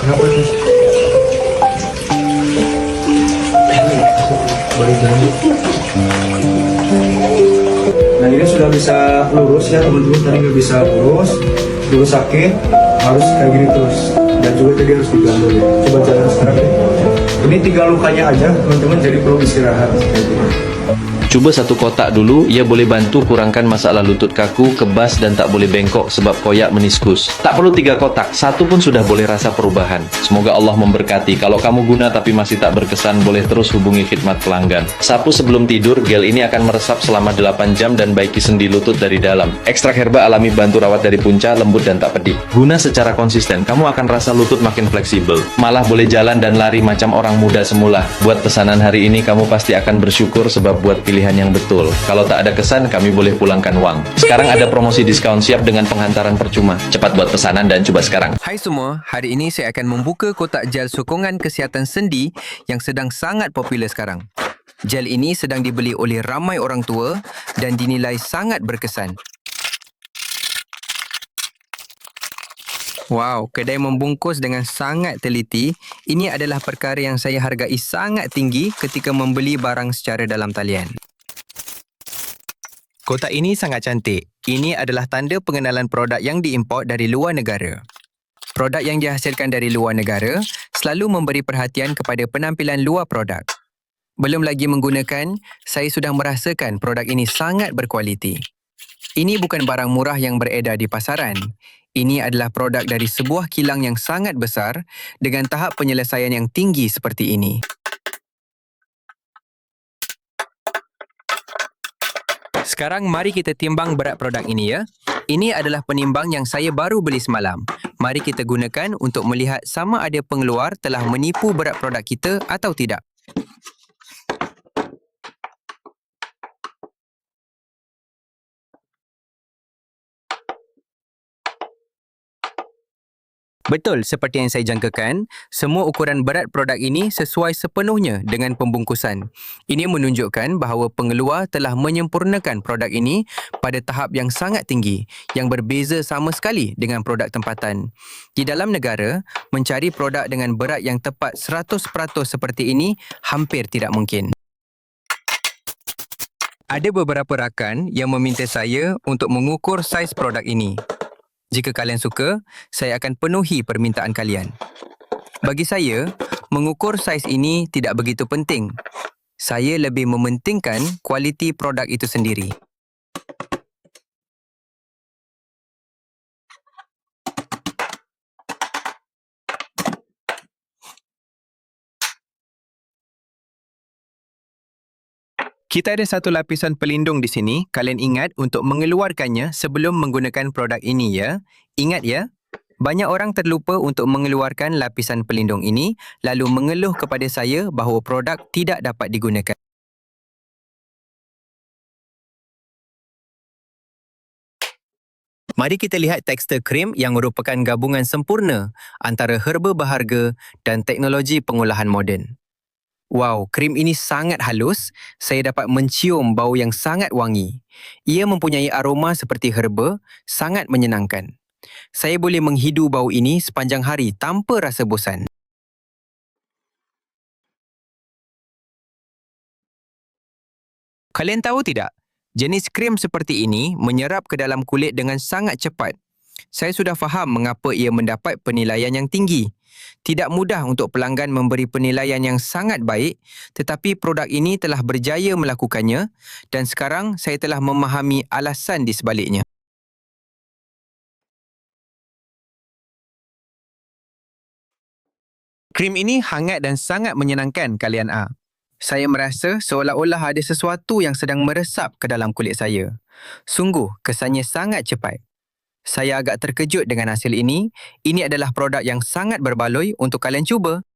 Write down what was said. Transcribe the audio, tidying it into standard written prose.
Kenapa tuh? Boleh jadi. Nah ini sudah bisa lurus ya teman-teman. Tadi nggak bisa lurus, dulu sakit, harus kayak gini terus. Dan juga tadi harus digantung ya. Coba jalan sekarang deh. Ini tinggal lukanya aja teman-teman, jadi perlu istirahat kayak gini. Coba satu kotak dulu, ia boleh bantu kurangkan masalah lutut kaku, kebas dan tak boleh bengkok sebab koyak meniskus. Tak perlu 3 kotak, satu pun sudah boleh rasa perubahan. Semoga Allah memberkati. Kalau kamu guna tapi masih tak berkesan, boleh terus hubungi khidmat pelanggan. Sapu sebelum tidur, gel ini akan meresap selama 8 jam dan baiki sendi lutut dari dalam. Ekstrak herba alami bantu rawat dari punca, lembut dan tak pedih. Guna secara konsisten, kamu akan rasa lutut makin fleksibel. Malah boleh jalan dan lari macam orang muda semula. Buat pesanan hari ini, kamu pasti akan bersyukur sebab buat pilihan yang betul. Kalau tak ada kesan, kami boleh pulangkan uang. Sekarang ada promosi diskon siap dengan penghantaran percuma. Cepat buat pesanan dan coba sekarang. Hai semua, hari ini saya akan membuka kotak gel sokongan kesihatan sendi yang sedang sangat popular sekarang. Gel ini sedang dibeli oleh ramai orang tua dan dinilai sangat berkesan. Wow, kedai membungkus dengan sangat teliti. Ini adalah perkara yang saya hargai sangat tinggi ketika membeli barang secara dalam talian. Kotak ini sangat cantik. Ini adalah tanda pengenalan produk yang diimport dari luar negara. Produk yang dihasilkan dari luar negara selalu memberi perhatian kepada penampilan luar produk. Belum lagi menggunakan, saya sudah merasakan produk ini sangat berkualiti. Ini bukan barang murah yang beredar di pasaran. Ini adalah produk dari sebuah kilang yang sangat besar dengan tahap penyelesaian yang tinggi seperti ini. Sekarang mari kita timbang berat produk ini ya. Ini adalah penimbang yang saya baru beli semalam. Mari kita gunakan untuk melihat sama ada pengeluar telah menipu berat produk kita atau tidak. Betul seperti yang saya jangkakan, semua ukuran berat produk ini sesuai sepenuhnya dengan pembungkusan. Ini menunjukkan bahawa pengeluar telah menyempurnakan produk ini pada tahap yang sangat tinggi, yang berbeza sama sekali dengan produk tempatan. Di dalam negara, mencari produk dengan berat yang tepat 100% seperti ini hampir tidak mungkin. Ada beberapa rakan yang meminta saya untuk mengukur saiz produk ini. Jika kalian suka, saya akan penuhi permintaan kalian. Bagi saya, mengukur saiz ini tidak begitu penting. Saya lebih mementingkan kualiti produk itu sendiri. Kita ada satu lapisan pelindung di sini. Kalian ingat untuk mengeluarkannya sebelum menggunakan produk ini ya. Ingat ya. Banyak orang terlupa untuk mengeluarkan lapisan pelindung ini lalu mengeluh kepada saya bahawa produk tidak dapat digunakan. Mari kita lihat tekstur krim yang merupakan gabungan sempurna antara herba berharga dan teknologi pengolahan moden. Wow, krim ini sangat halus. Saya dapat mencium bau yang sangat wangi. Ia mempunyai aroma seperti herba, sangat menyenangkan. Saya boleh menghidu bau ini sepanjang hari tanpa rasa bosan. Kalian tahu tidak? Jenis krim seperti ini menyerap ke dalam kulit dengan sangat cepat. Saya sudah faham mengapa ia mendapat penilaian yang tinggi. Tidak mudah untuk pelanggan memberi penilaian yang sangat baik, tetapi produk ini telah berjaya melakukannya dan sekarang saya telah memahami alasan di sebaliknya. Krim ini hangat dan sangat menyenangkan kalian A. Saya merasa seolah-olah ada sesuatu yang sedang meresap ke dalam kulit saya. Sungguh, kesannya sangat cepat. Saya agak terkejut dengan hasil ini. Ini adalah produk yang sangat berbaloi untuk kalian cuba.